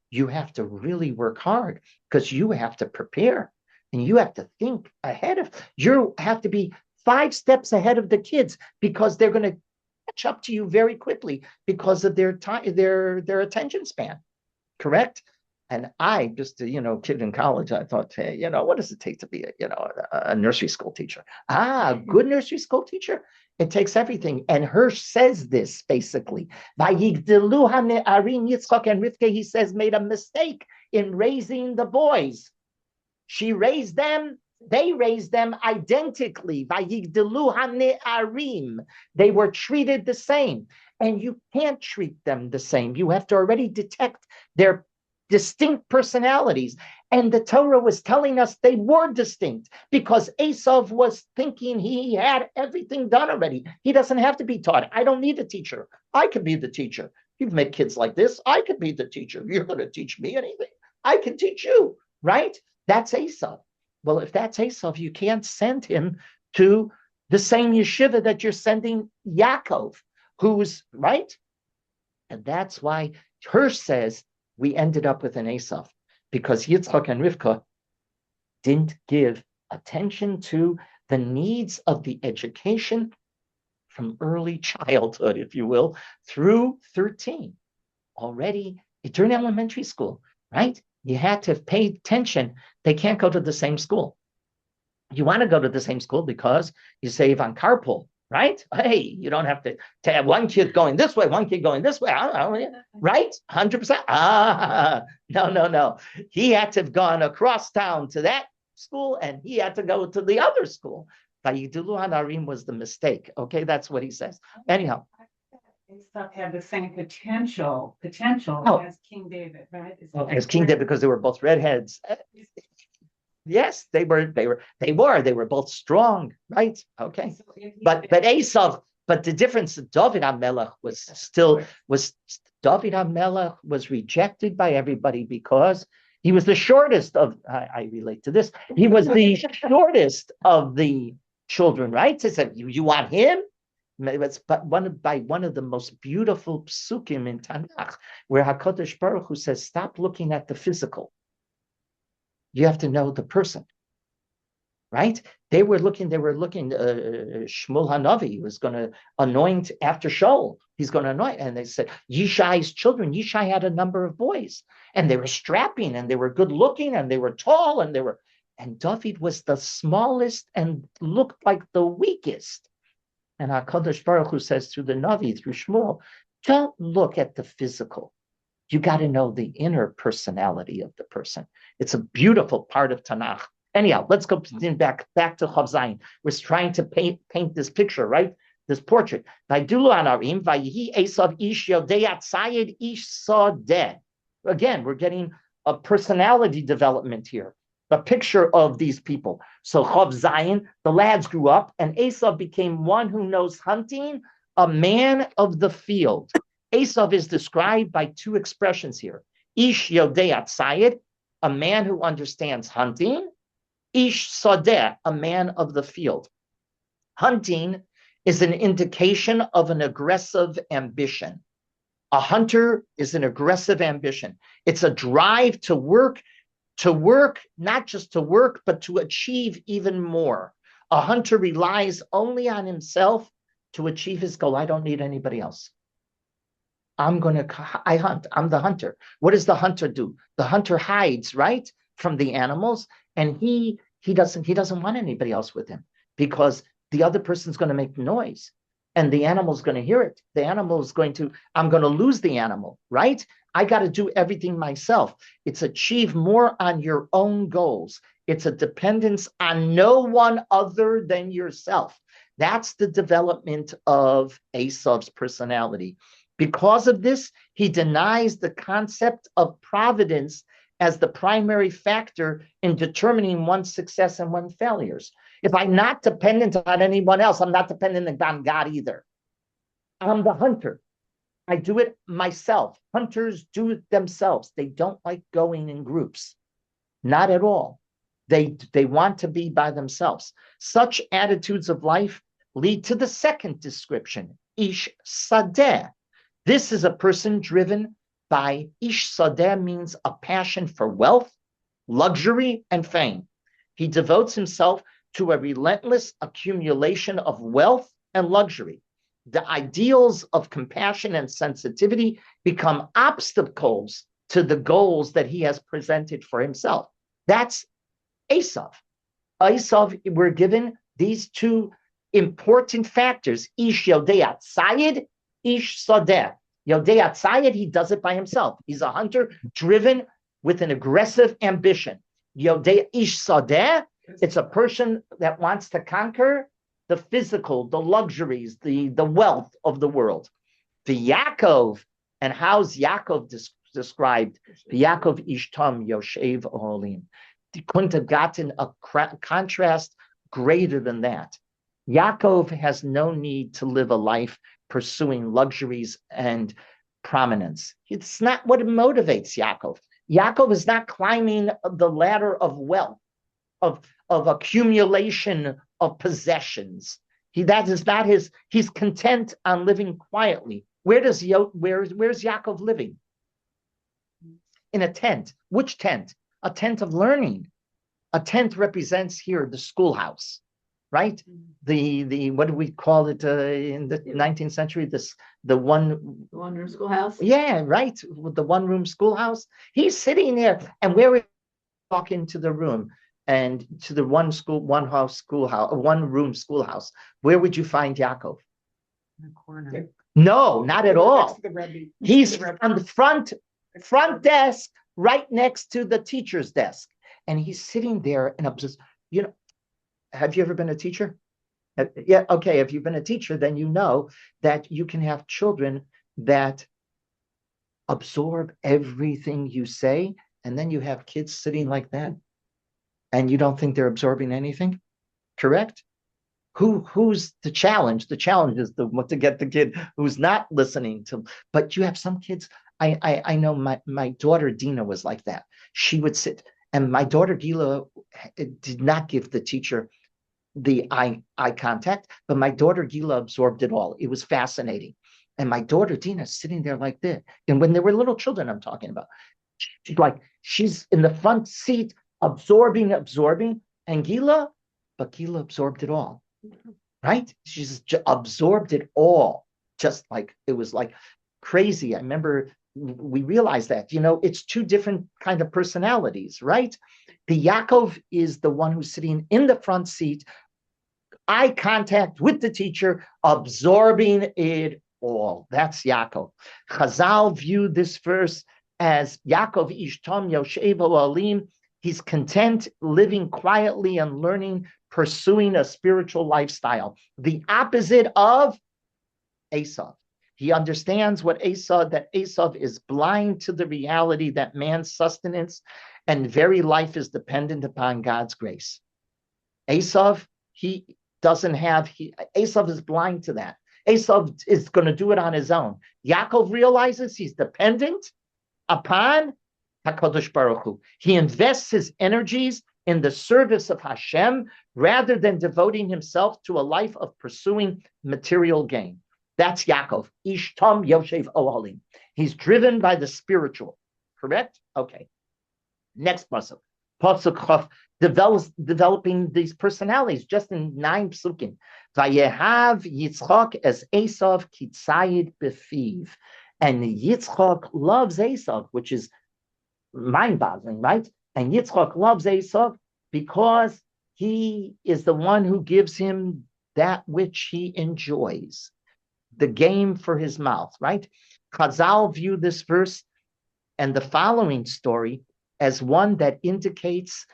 You have to really work hard because you have to prepare and you have to think ahead you have to be 5 steps ahead of the kids because they're going to catch up to you very quickly because of their time, their attention span. Correct? And I, just a kid in college, I thought, hey, what does it take to be a nursery school teacher? Good nursery school teacher. It takes everything. And Hirsch says this basically. Vayigdelu hane'arim, Yitzchak and Rivka, he says, made a mistake in raising the boys. She raised them. They raised them identically. Vayigdelu hane'arim. They were treated the same. And you can't treat them the same. You have to already detect their distinct personalities. And the Torah was telling us they were distinct because Esav was thinking he had everything done already. He doesn't have to be taught. I don't need a teacher. I could be the teacher. You've met kids like this. I could be the teacher. You're going to teach me anything. I can teach you, right? That's Esav. Well, if that's Esav, you can't send him to the same yeshiva that you're sending Yaakov, who's, right? And that's why Hirsch says we ended up with an Esav, because Yitzchak and Rivka didn't give attention to the needs of the education from early childhood, if you will, through 13. Already during elementary school, right? You had to pay attention. They can't go to the same school. You want to go to the same school because you save on carpool, right? Hey, you don't have to have one kid going this way, one kid going this way. I don't know, right? 100%. No. He had to have gone across town to that school, and he had to go to the other school. Vayidulu Hanarim was the mistake. Okay, that's what he says. Anyhow. Stuff had the same potential as King David, right? As King David, because they were both redheads. Yes, they were both strong, right? Okay. But Esau, but the difference, David HaMelech David HaMelech was rejected by everybody because he was the shortest of, I relate to this, he was the shortest of the children, right? So said, you want him? But one of the most beautiful psukim in Tanakh, where HaKadosh Baruch Hu says, stop looking at the physical. You have to know the person, right? They were looking, Shmuel Hanavi was going to anoint after Shaul. He's going to anoint. And they said, Yishai's children, Yishai had a number of boys, and they were strapping, and they were good looking, and they were tall, and David was the smallest and looked like the weakest. And HaKadosh Baruch Hu says through the Navi, through Shmuel, don't look at the physical. You got to know the inner personality of the person. It's a beautiful part of Tanakh. Anyhow, let's go back to Chav Zayin. We're trying to paint this picture, right? This portrait. Again, we're getting a personality development here, a picture of these people. So Chav Zayin, the lads grew up, and Esau became one who knows hunting, a man of the field. Esau is described by two expressions here. Ish Yodei Atzayid, a man who understands hunting. Ish Sadeh, a man of the field. Hunting is an indication of an aggressive ambition. A hunter is an aggressive ambition. It's a drive to work, not just to work, but to achieve even more. A hunter relies only on himself to achieve his goal. I don't need anybody else. I hunt. I'm the hunter. What does the hunter do? The hunter hides, right, from the animals, and he doesn't want anybody else with him, because the other person's going to make noise, and the animal's going to hear it. I'm going to lose the animal, right? I got to do everything myself. It's achieve more on your own goals. It's a dependence on no one other than yourself. That's the development of Esau's personality. Because of this, he denies the concept of providence as the primary factor in determining one's success and one's failures. If I'm not dependent on anyone else, I'm not dependent on God either. I'm the hunter. I do it myself. Hunters do it themselves. They don't like going in groups. Not at all. They want to be by themselves. Such attitudes of life lead to the second description, Ish Sadeh. This is a person driven by Ish Sadeh, means a passion for wealth, luxury, and fame. He devotes himself to a relentless accumulation of wealth and luxury. The ideals of compassion and sensitivity become obstacles to the goals that he has presented for himself. That's Esau. We're given these two important factors, Ish Yodei Atzayid, Ish Sadeh. Yodei Atzayid, he does it by himself. He's a hunter driven with an aggressive ambition. Yodei Ish Sadeh, it's a person that wants to conquer the physical, the luxuries, the wealth of the world. The Yaakov, and how's Yaakov described? The Yaakov Ishtam Yoshev Oholim. He couldn't have gotten a contrast greater than that. Yaakov has no need to live a life pursuing luxuries and prominence. It's not what motivates Yaakov. Yaakov is not climbing the ladder of wealth, of accumulation of possessions. That is not his. He's content on living quietly. Where's Yaakov living? In a tent. Which tent? A tent of learning. A tent represents here the schoolhouse, right? The what do we call it in the 19th century? The one, The one-room schoolhouse. yeah, right, with the one-room schoolhouse. He's sitting there, and where we walk into the room and to the one-room schoolhouse, where would you find Yaakov? In the corner. No, not at all. Next to the Rebbe. He's The Rebbe. on the front desk, right next to the teacher's desk, and he's sitting there and observes. Have you ever been a teacher? Yeah, okay. If you've been a teacher, then you know that you can have children that absorb everything you say, and then you have kids sitting like that, and you don't think they're absorbing anything. Correct? Who's the challenge? The challenge is to get the kid who's not listening to. But you have some kids. I know my daughter Dina was like that. She would sit, and my daughter Gila did not give the teacher the eye contact, but my daughter Gila absorbed it all. It was fascinating. And my daughter Dina sitting there like this. And when they were little children, I'm talking about, she's in the front seat, absorbing, and Gila absorbed it all. Right? She's absorbed it all. Just like it was like crazy. I remember we realized that, it's two different kind of personalities, right? The Yaakov is the one who's sitting in the front seat, eye contact with the teacher, absorbing it all. That's Yaakov. Chazal viewed this verse as Yaakov Ishtam Yoshev Alim. He's content, living quietly and learning, pursuing a spiritual lifestyle. The opposite of Esav. He understands that Esav is blind to the reality that man's sustenance and very life is dependent upon God's grace. Esav is blind to that. Esav is going to do it on his own. Yaakov realizes he's dependent upon HaKadosh Baruch Hu. He invests his energies in the service of Hashem rather than devoting himself to a life of pursuing material gain. That's Yaakov. Ishtam Yoshev Ohalim. He's driven by the spiritual. Correct? Okay. Next pasuk. Pasuk Chaf developing these personalities just in 9 psukim. Vayehav Yitzchak as Esav kitzayid befiv. And Yitzchak loves Esav, which is mind-boggling, right? And Yitzchak loves Esav because he is the one who gives him that which he enjoys, the game for his mouth, right? Chazal view this verse and the following story as one that indicates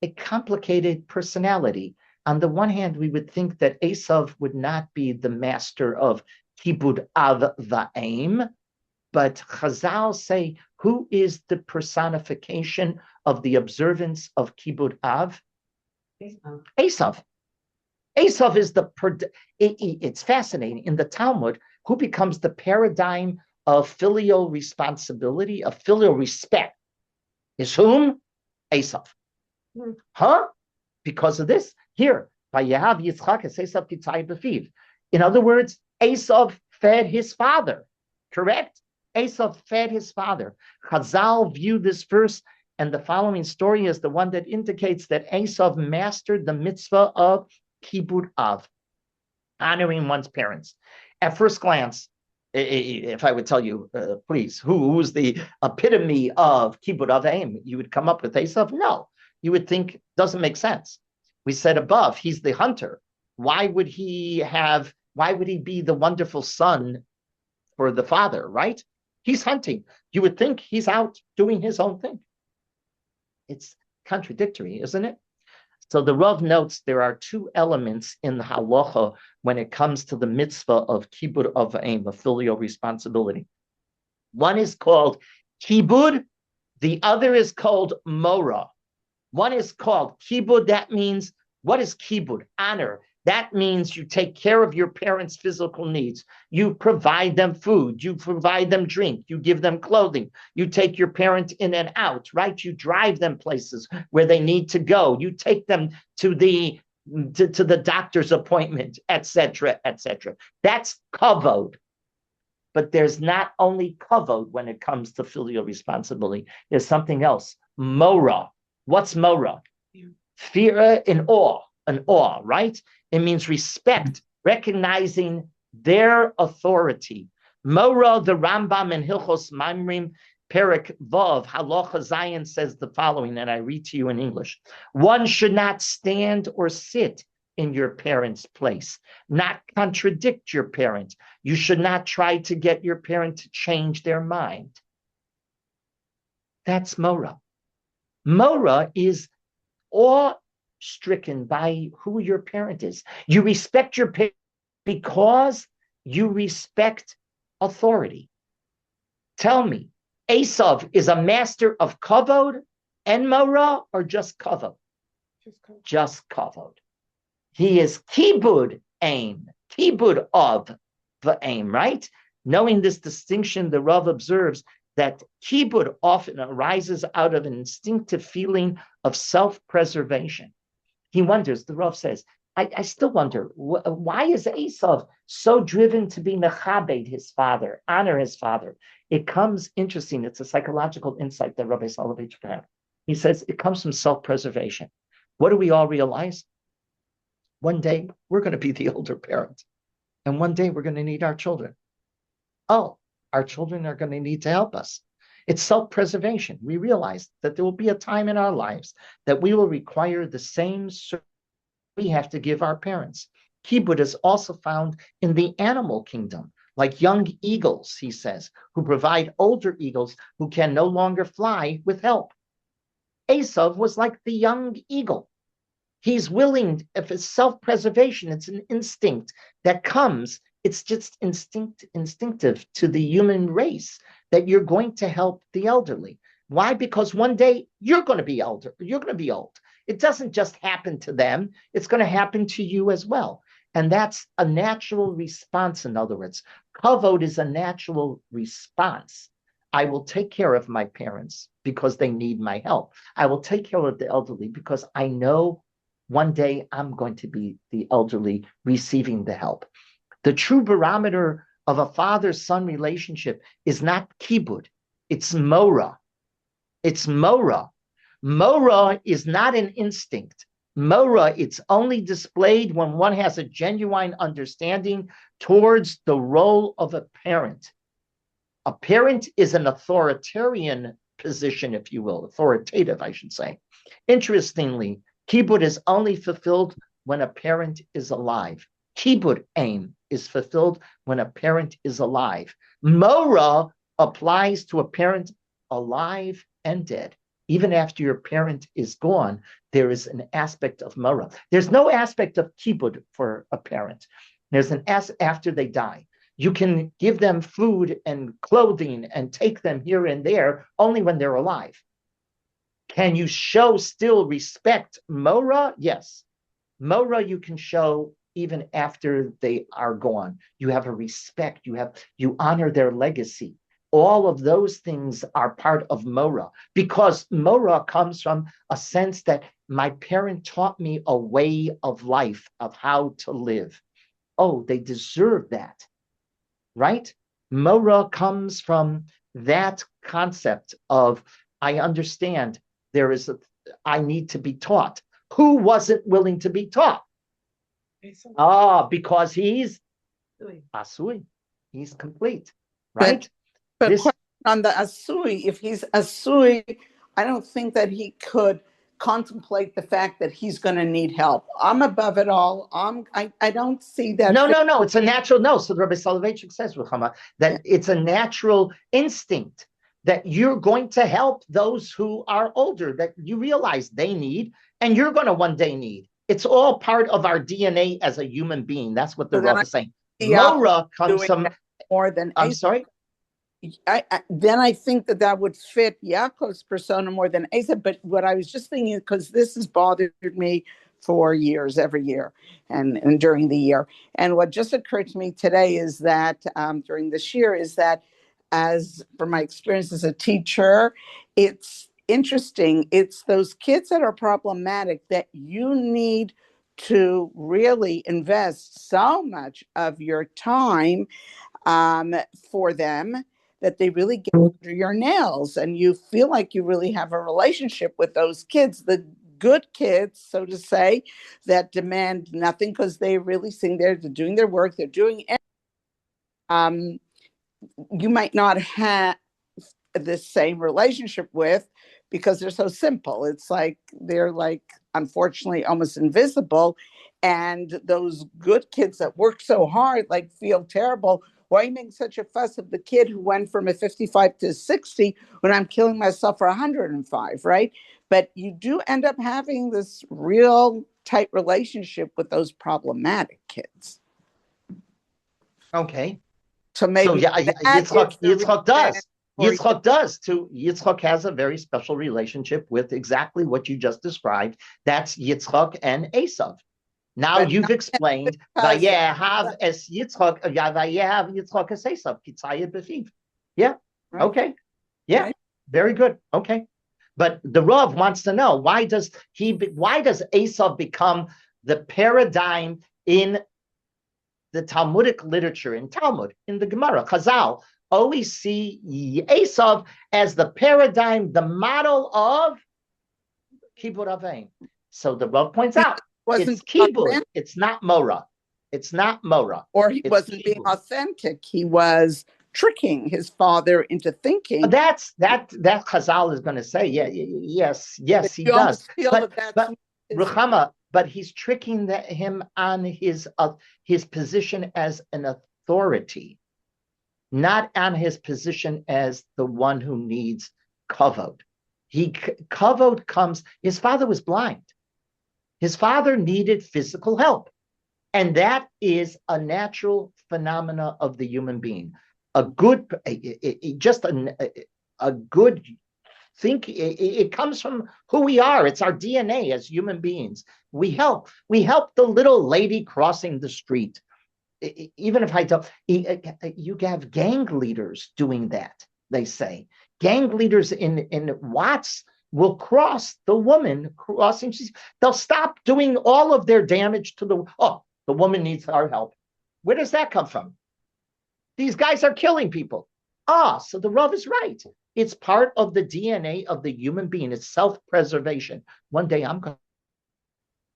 a complicated personality. On the one hand, we would think that Esav would not be the master of kibud av va'aim, but Chazal say, who is the personification of the observance of kibud av? Esav. Esav is it's fascinating. In the Talmud, who becomes the paradigm of filial responsibility, of filial respect, is whom? Esav. Huh? Because of this. Here, Vayehav Yitzchak es Esav kitzayid befiv. In other words, Esav fed his father. Correct? Esav fed his father. Chazal view this verse and the following story as the one that indicates that Esav mastered the mitzvah of kibud av, honoring one's parents. At first glance, if I would tell you, please, who's the epitome of kibud av aim, you would come up with Esav? No, you would think doesn't make sense. We said above, he's the hunter. Why would he be the wonderful son for the father, right? He's hunting. You would think he's out doing his own thing. It's contradictory, isn't it? So the Rav notes there are 2 elements in the halacha when it comes to the mitzvah of kibud av va'aim, of filial responsibility. One is called kibud, the other is called mora. One is called kibud, that means, what is kibud? Honor. That means you take care of your parents' physical needs. You provide them food. You provide them drink. You give them clothing. You take your parent in and out, right? You drive them places where they need to go. You take them to the doctor's appointment, etc., etc. That's kavod. But there's not only kavod when it comes to filial responsibility. There's something else. Mora. What's mora? Fear in awe, right? It means respect, recognizing their authority. Mora, the Rambam in Hilchos Maimrim, Perik Vav, Halacha Zayin says the following, and I read to you in English. One should not stand or sit in your parent's place, not contradict your parent. You should not try to get your parent to change their mind. That's Mora. Mora is awe-stricken by who your parent is. You respect your parent because you respect authority. Tell me, Esav is a master of kavod and mora, or just kavod? Just kavod. He is kibud aim, kibud of the aim, right? Knowing this distinction, the Rav observes that kibud often arises out of an instinctive feeling of self-preservation. He wonders, the Rav says, I still wonder, why is Esav so driven to be mechabed his father, honor his father? It comes, interesting, it's a psychological insight that Rabbi Soloveitchik had. He says it comes from self-preservation. What do we all realize? One day, we're going to be the older parent. And one day, we're going to need our children. Oh, our children are going to need to help us. It's self-preservation. We realize that there will be a time in our lives that we will require the same service we have to give our parents. Kibud is also found in the animal kingdom, like young eagles, he says, who provide older eagles who can no longer fly with help. Esav was like the young eagle. He's willing, if it's self-preservation, it's an instinct that comes. It's just instinctive to the human race that you're going to help the elderly. Why? Because one day you're going to be older. You're going to be old. It doesn't just happen to them. It's going to happen to you as well. And that's a natural response, in other words. Kavod is a natural response. I will take care of my parents because they need my help. I will take care of the elderly because I know one day I'm going to be the elderly receiving the help. The true barometer of a father-son relationship is not kibud, it's mora. It's mora. Mora is not an instinct. Mora, it's only displayed when one has a genuine understanding towards the role of a parent. A parent is an authoritarian position, if you will, authoritative, I should say. Interestingly, kibud is only fulfilled when a parent is alive. Kibud aim is fulfilled when a parent is alive. Mora applies to a parent alive and dead. Even after your parent is gone, there is an aspect of mora. There's no aspect of kibud for a parent. There's an after they die. You can give them food and clothing and take them here and there only when they're alive. Can you show still respect mora? Yes. Mora you can show even after they are gone. You have a respect. You honor their legacy. All of those things are part of mora, because mora comes from a sense that my parent taught me a way of life, of how to live. Oh, they deserve that, right? Mora comes from that concept of, I understand I need to be taught. Who wasn't willing to be taught? Because he's asui. He's complete, right? But on the asui, if he's asui, I don't think that he could contemplate the fact that he's going to need help. I'm above it all. I don't see that. No. It's a natural no. So Rabbi Soloveitchik says, Ruchama, that it's a natural instinct that you're going to help those who are older, that you realize they need, and you're going to one day need. It's all part of our DNA as a human being. That's what the Rav is saying. Mora comes from more than. I'm sorry. Then I think that would fit Yaakov's persona more than Asa. But what I was just thinking, because this has bothered me for years, every year, and during the year. And what just occurred to me today is that during this year is that, as from my experience as a teacher, it's interesting. It's those kids that are problematic that you need to really invest so much of your time for them, that they really get under your nails, and you feel like you really have a relationship with those kids. The good kids, so to say, that demand nothing because they really sing there, they're doing their work, they're doing um you might not have the same relationship with because they're so simple. It's like they're like unfortunately almost invisible. And those good kids that work so hard like feel terrible. Why are you making such a fuss of the kid who went from a 55 to 60 when I'm killing myself for 105, right? But you do end up having this real tight relationship with those problematic kids. Okay. So So maybe yeah, that is the Yitzchak does. for Yitzchak does too. Yitzchak has a very special relationship with exactly what you just described. That's Yitzchak and Esav. Now but you've not explained because Vayehav es Yitzchak, Vayehav Yitzchak es Esav, Kitzayed Befiv. Yeah. right, Okay. Yeah. right. Very good. Okay. But the Rav wants to know why does Esav become the paradigm in the Talmudic literature, in Talmud, in the Gemara, Chazal, always see Esav as the paradigm, the model of Kibbud Avein. So the Rav points out, Wasn't it's Kibbud, authentic, it's not Mora. It's not Mora. or he It's wasn't being Kibbud. authentic. He was tricking his father into thinking. That Chazal is going to say, yes, But he you does. almost feel But that that's Ruchama, but he's tricking him on his position as an authority, not on his position as the one who needs kavod. Kavod comes. His father was blind. His father needed physical help, and that is a natural phenomena of the human being. A good, just a good think. It comes from who we are. It's our DNA as human beings. We help. We help the little lady crossing the street. Even if I don't, you have gang leaders doing that. They say gang leaders in Watts will cross the woman crossing. They'll stop doing all of their damage to the woman needs our help. Where does that come from? These guys are killing people. So the Rav is right. It's part of the DNA of the human being. It's self-preservation. One day I'm going.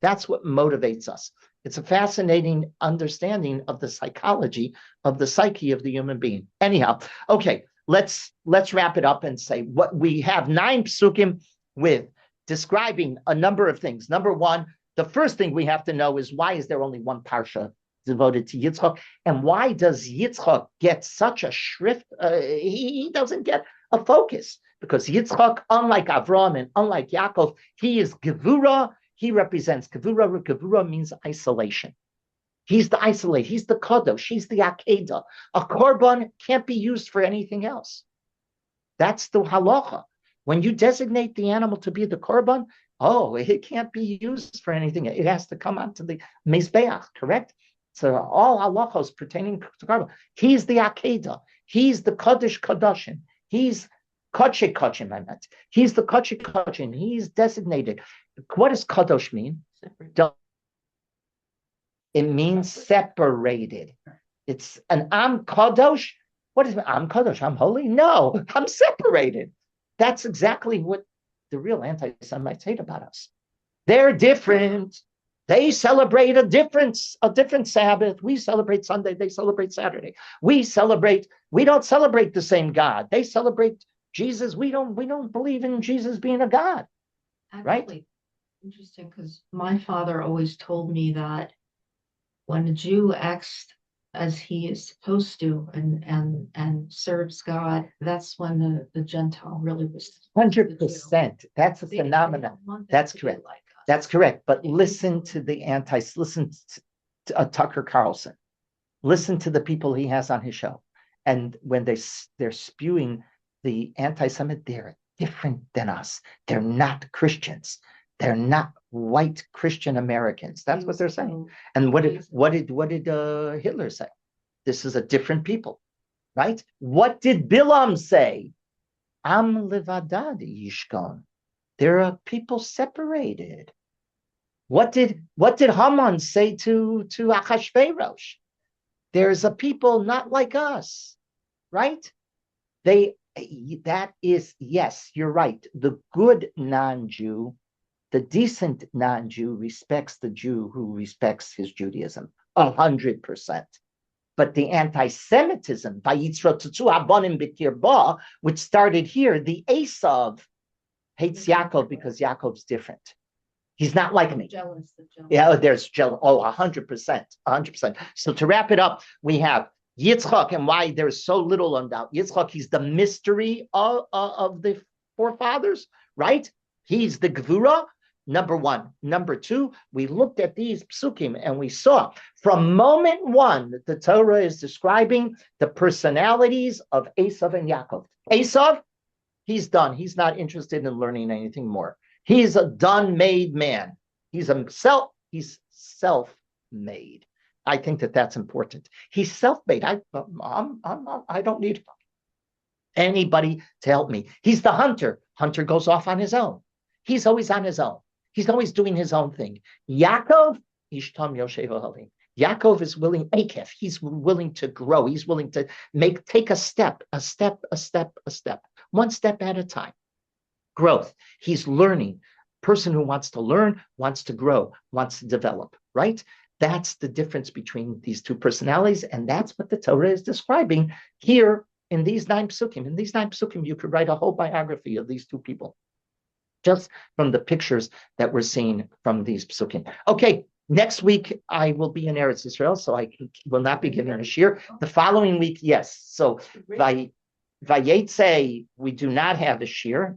That's what motivates us. It's a fascinating understanding of the psychology of the psyche of the human being. Anyhow, okay, let's wrap it up and say what we have 9 psukim with describing a number of things. Number one, the first thing we have to know is why is there only one parsha devoted to Yitzchak, and why does Yitzchak get such a shrift? He doesn't get a focus because Yitzchak, unlike Avram and unlike Yaakov, he is Gevura. He represents Gevura. Gevura means isolation. He's the isolate. He's the kadosh. He's the akedah. A korban can't be used for anything else. That's the halacha. When you designate the animal to be the korban, it can't be used for anything. It has to come onto the mizbeach, correct? So all halachos pertaining to korban. He's the akedah. He's the kadosh kadoshim. He's Koche Kochim, I meant. He's the Koche Kochim. He's designated. What does Kadosh mean? It means separated. It's an Am Kadosh. What is Am Kadosh? I'm holy? No, I'm separated. That's exactly what the real anti-Semites hate about us. They're different. They celebrate a different Sabbath. We celebrate Sunday. They celebrate Saturday. We don't celebrate the same God. They celebrate Jesus. We don't believe in Jesus being a God. Right? Interesting, because my father always told me that when a Jew acts as he is supposed to and serves God, that's when the Gentile really was 100%. That's a phenomenon. That's correct. That's correct. But listen to listen to Tucker Carlson. Listen to the people he has on his show. And when they're spewing the anti-Semitic, they're different than us. They're not Christians. They're not white Christian Americans. That's what they're saying. And what did Hitler say? This is a different people, right? What did Bilam say? Am levadad yishkon. There are people separated. What did Haman say to Achashverosh? There's a people not like us, right? That is, yes, you're right. The good non-Jew, The decent non-Jew respects the Jew who respects his Judaism 100%. But the anti-Semitism, which started here, the Esav hates Yaakov because Yaakov's different. He's not like me. Jealous. Yeah, there's jealous. Oh, 100%, 100%. So to wrap it up, we have Yitzchak and why there's so little undoubt. Yitzchak, he's the mystery of the forefathers, right? He's the Gvura, number one. Number two, we looked at these psukim and we saw from moment one that the Torah is describing the personalities of Esav and Yaakov. Esav, he's done. He's not interested in learning anything more. He's a done-made man. He's self-made. I think that's important. He's self-made. I don't need anybody to help me. He's the hunter. Hunter goes off on his own. He's always on his own. He's always doing his own thing. Yaakov, Ishtam Yoshev Ohalim. Yaakov is willing, Akef, he's willing to grow. He's willing to take a step, one step at a time. Growth. He's learning. Person who wants to learn, wants to grow, wants to develop, right? That's the difference between these two personalities, and that's what the Torah is describing here in these 9 psukim. In these 9 psukim, you could write a whole biography of these two people, just from the pictures that we're seeing from these psukim. Okay, next week I will be in Eretz Israel, so I will not be giving a shir. The following week, yes. So Vayetze, we do not have a shir.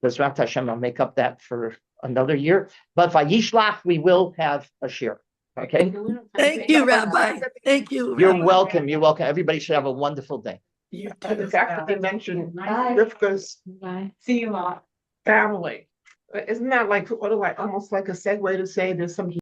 Bezrat Hashem, I'll make up that for another year. But Vayishlach, we will have a shir. Okay. Thank you, Rabbi. Thank you. You're Rabbi. welcome. You're welcome. Everybody should have a wonderful day. You The fact that they mentioned Bye. Rivka's Bye. See you all. family. Isn't that like almost like a segue to say there's some